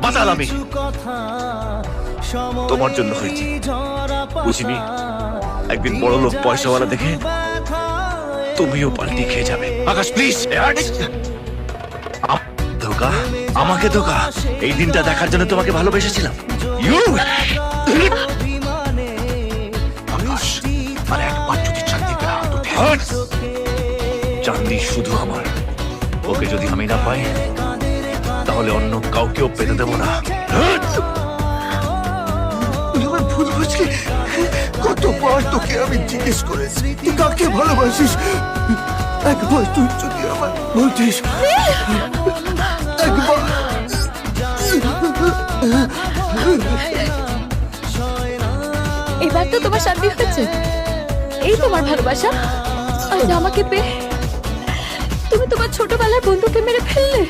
মাতাল আমি তোমার জন্য হয়েছি, বুঝিনি একদিন বড় লোক পয়সাওয়ালা দেখে তুমিও পাল্টি খেয়ে যাবে। আকাশ প্লিজ, ধোকা, আমাকে ধোকা। এই দিনটা দেখার জন্য তোমাকে ভালোবেসেছিলাম। আকাশ, আর একবার যদি চাঁদিকে হাত উঠে, চাঁদি শুধু আমার। ওকে যদি আমি না পাই তাহলে অন্য কাউকেও পেতে দেবো না। ভুল বুঝলি, কতবার তোকে আমি জিজ্ঞেস করেছি তুই কাকে ভালোবাসিস। একবার তুই যদি আমার বলতিস, একবার। এবার তো তোমার শান্তি হয়েছে। এই তোমার ভালোবাসা। আজ আমাকে পেয়ে তুমি তোমার ছোটবেলার বন্ধুকে মেরে ফেললে।